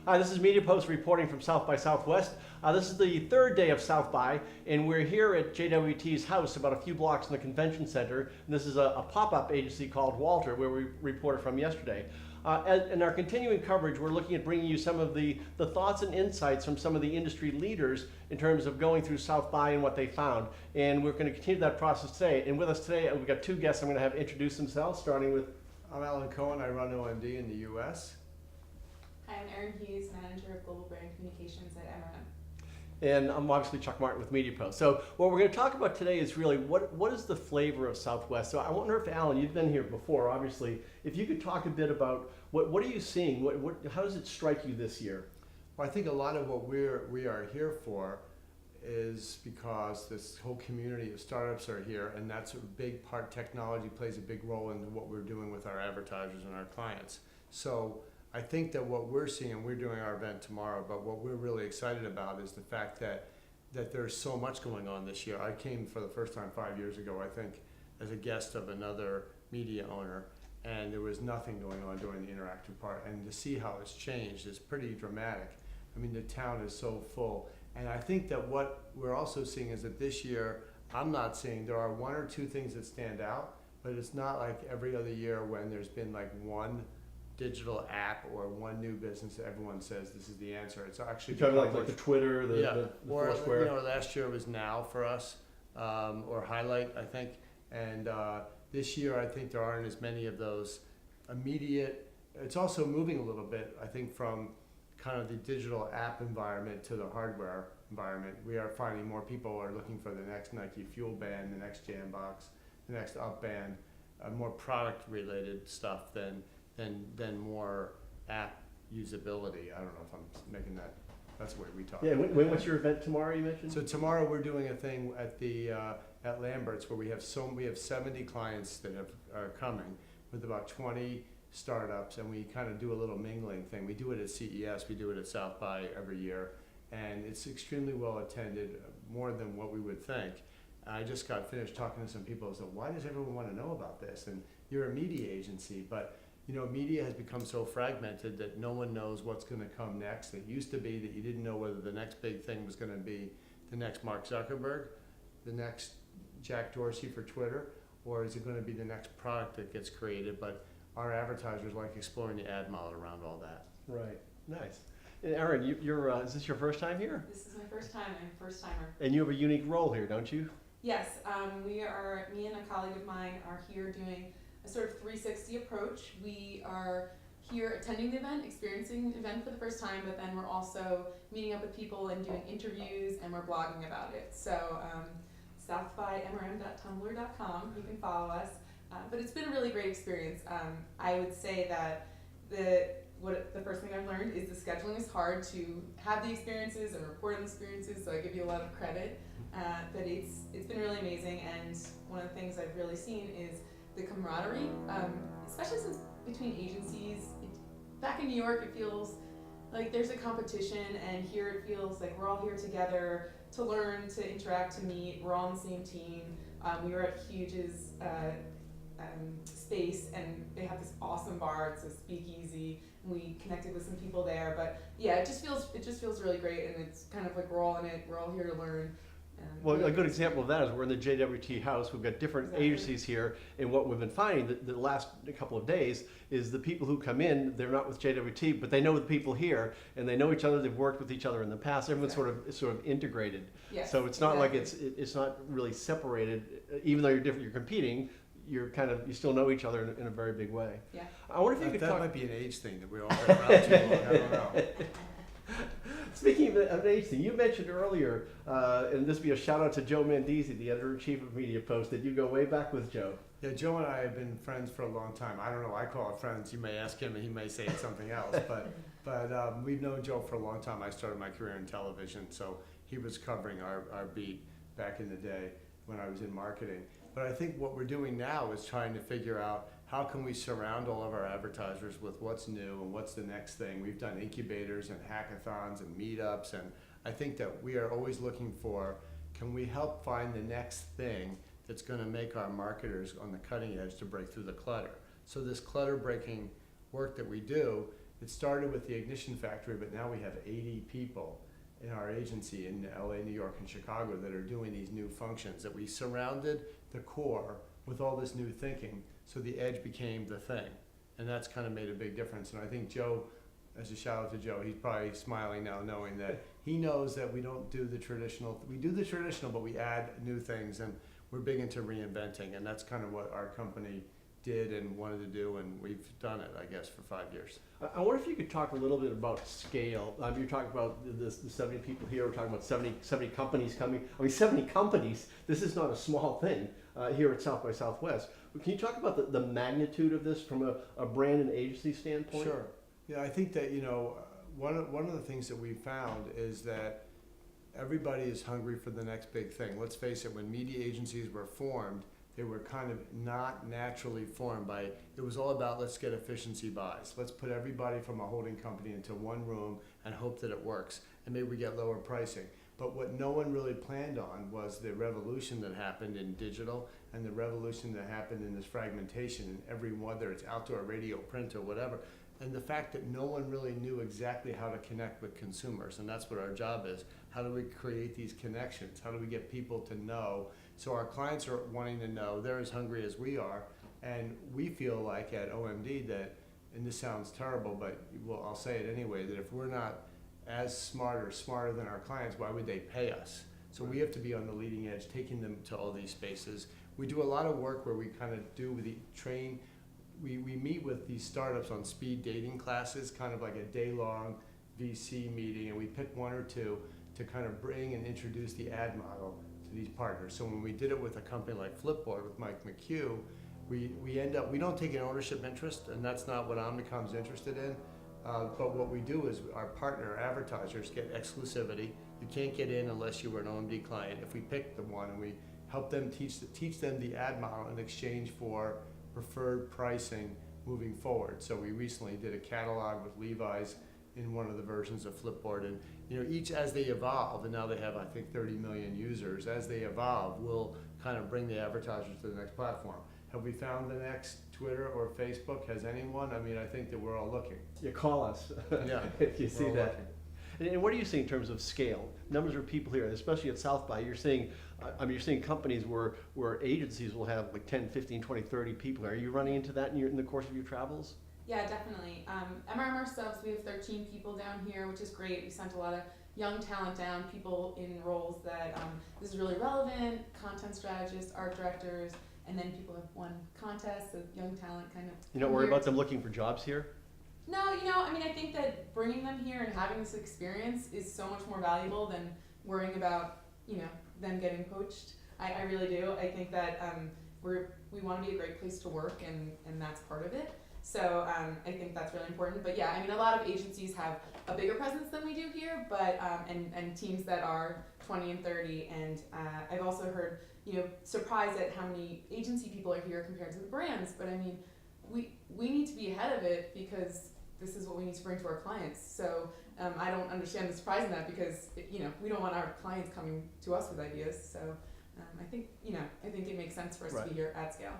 Hi, this is MediaPost reporting from South by Southwest. This is the third day of South by, and we're here at JWT's house about a few blocks from the convention center. And this is a pop-up agency called Walter, where we reported from yesterday. In our continuing coverage, we're looking at bringing you some of the thoughts and insights from some of the industry leaders in terms of going through South by and what they found. And we're going to continue that process today. And with us today, we've got two guests I'm going to have introduce themselves, starting with... I'm Alan Cohen. I run O&D in the U.S. Hi, I'm Erin Hughes, Manager of Global Brand Communications at Ayn Rand. And I'm obviously Chuck Martin with MediaPost. So what we're going to talk about today is really what is the flavor of Southwest. So I wonder if, Alan, you've been here before, obviously. If you could talk a bit about what are you seeing? How does it strike you this year? Well, I think a lot of what we are here for is because this whole community of startups are here, and that's a big part. Technology plays a big role in what we're doing with our advertisers and our clients. So I think that what we're seeing, and we're doing our event tomorrow, but what we're really excited about is the fact that there's so much going on this year. I came for the first time 5 years ago, I think, as a guest of another media owner, and there was nothing going on during the interactive part. And to see how it's changed is pretty dramatic. I mean, the town is so full. And I think that what we're also seeing is that this year, I'm not seeing, there are one or two things that stand out, but it's not like every other year when there's been like one digital app or one new business that everyone says this is the answer. It's actually You're talking like the Twitter, the or Foursquare. Last year was Now for us, or Highlight, I think. And this year, I think there aren't as many of those immediate. It's also moving a little bit, I think, from kind of the digital app environment to the hardware environment. We are finding more people are looking for the next Nike Fuel Band, the next Jambox, the next Up Band, more product-related stuff than more app usability. I don't know if I'm making that. That's the way we talk. Yeah. What's your event tomorrow? You mentioned. So tomorrow we're doing a thing at the at Lambert's where we have 70 clients that are coming with about 20 startups, and we kind of do a little mingling thing. We do it at CES. We do it at South by every year, and it's extremely well attended, more than what we would think. I just got finished talking to some people and said, why does everyone want to know about this? And you're a media agency, but you know, media has become so fragmented that no one knows what's going to come next. It used to be that you didn't know whether the next big thing was going to be the next Mark Zuckerberg, the next Jack Dorsey for Twitter, or is it going to be the next product that gets created? But our advertisers like exploring the ad model around all that. Right. Nice. And Erin, is this your first time here? This is my first time. I'm a first timer. And you have a unique role here, don't you? Yes, me and a colleague of mine are here doing a sort of 360 approach. We are here attending the event, experiencing the event for the first time, but then we're also meeting up with people and doing interviews, and we're blogging about it. So southbymrm.tumblr.com, you can follow us. But it's been a really great experience. I would say that the first thing I've learned is the scheduling is hard to have the experiences and report on the experiences, so I give you a lot of credit. But it's been really amazing, and one of the things I've really seen is the camaraderie, especially since between agencies. Back in New York, it feels like there's a competition, and here it feels like we're all here together to learn, to interact, to meet. We're all on the same team. We were at Huge's space, and they have this awesome bar. It's a speakeasy. We connected with some people there, but yeah, it just feels really great, and it's kind of like we're all in it. We're all here to learn. Well, a good example of that is we're in the JWT house. We've got different agencies here, and what we've been finding the last couple of days is the people who come in, they're not with JWT, but they know the people here, and they know each other. They've worked with each other in the past. Everyone's sort of integrated. Yes, so it's not like it's not really separated. Even though you're different, you're competing. You still know each other in a very big way. Yeah. I wonder if you could that talk. might be an age thing that we all been around too long. I don't know. Speaking of an age thing, you mentioned earlier, and this would be a shout out to Joe Mandisi, the editor-in-chief of MediaPost, that you go way back with Joe. Yeah, Joe and I have been friends for a long time. I don't know, I call it friends. You may ask him and he may say it's something else, but we've known Joe for a long time. I started my career in television, so he was covering our beat back in the day when I was in marketing. But I think what we're doing now is trying to figure out how can we surround all of our advertisers with what's new and what's the next thing. We've done incubators and hackathons and meetups, and I think that we are always looking for, can we help find the next thing that's going to make our marketers on the cutting edge to break through the clutter. So this clutter breaking work that we do It started with the Ignition Factory, but now we have 80 people in our agency in LA, New York, and Chicago that are doing these new functions, that we surrounded the core with all this new thinking, so the edge became the thing. And that's kind of made a big difference. And I think Joe, as a shout out to Joe, he's probably smiling now knowing that he knows that we don't do the traditional, we do the traditional, but we add new things, and we're big into reinventing, and that's kind of what our company did and wanted to do, and we've done it, I guess, for 5 years. I wonder if you could talk a little bit about scale. You're talking about the 70 people here, we're talking about 70 companies coming. I mean, 70 companies, this is not a small thing here at South by Southwest. But can you talk about the magnitude of this from a brand and agency standpoint? Sure. Yeah, I think that, one of the things that we found is that everybody is hungry for the next big thing. Let's face it, when media agencies were formed, they were kind of not naturally formed by, it was all about let's get efficiency buys. Let's put everybody from a holding company into one room and hope that it works, and maybe we get lower pricing. But what no one really planned on was the revolution that happened in digital and the revolution that happened in this fragmentation in every, whether it's outdoor, radio, print, or whatever. And the fact that no one really knew exactly how to connect with consumers, and that's what our job is. How do we create these connections? How do we get people to know? So our clients are wanting to know, they're as hungry as we are, and we feel like at OMD that, and this sounds terrible, but well, I'll say it anyway, that if we're not as smart or smarter than our clients, why would they pay us? So we have to be on the leading edge, taking them to all these spaces. We do a lot of work where we kind of do the train, we meet with these startups on speed dating classes, kind of like a day-long VC meeting, and we pick one or two to kind of bring and introduce the ad model to these partners. So when we did it with a company like Flipboard with Mike McHugh, we end up, we don't take an ownership interest, and that's not what Omnicom's interested in. But what we do is our partner advertisers get exclusivity. You can't get in unless you were an OMD client. If we pick the one and we help them teach them the ad model in exchange for preferred pricing moving forward. So we recently did a catalog with Levi's in one of the versions of Flipboard, and each as they evolve, and now they have I think 30 million users, as they evolve, we'll kind of bring the advertisers to the next platform. Have we found the next Twitter or Facebook? Has anyone? I mean, I think that we're all looking. You call us Yeah, if you see we're all that. looking. And what do you see in terms of scale? Numbers of people here, especially at South by, you're seeing, you're seeing companies where agencies will have like 10, 15, 20, 30 people. Are you running into that in the course of your travels? Yeah, definitely. MRMR subs, we have 13 people down here, which is great. We sent a lot of young talent down, people in roles that this is really relevant, content strategists, art directors, and then people have won contests, so young talent kind of. You don't worry about them looking for jobs here? No, I mean, I think that bringing them here and having this experience is so much more valuable than worrying about, them getting poached. I really do. I think that we want to be a great place to work, and that's part of it. So I think that's really important. But yeah, I mean, a lot of agencies have a bigger presence than we do here, but and teams that are 20 and 30. And I've also heard, surprised at how many agency people are here compared to the brands. But I mean, we need to be ahead of it because this is what we need to bring to our clients. So I don't understand the surprise in that because we don't want our clients coming to us with ideas. So I think it makes sense for us to be here at scale.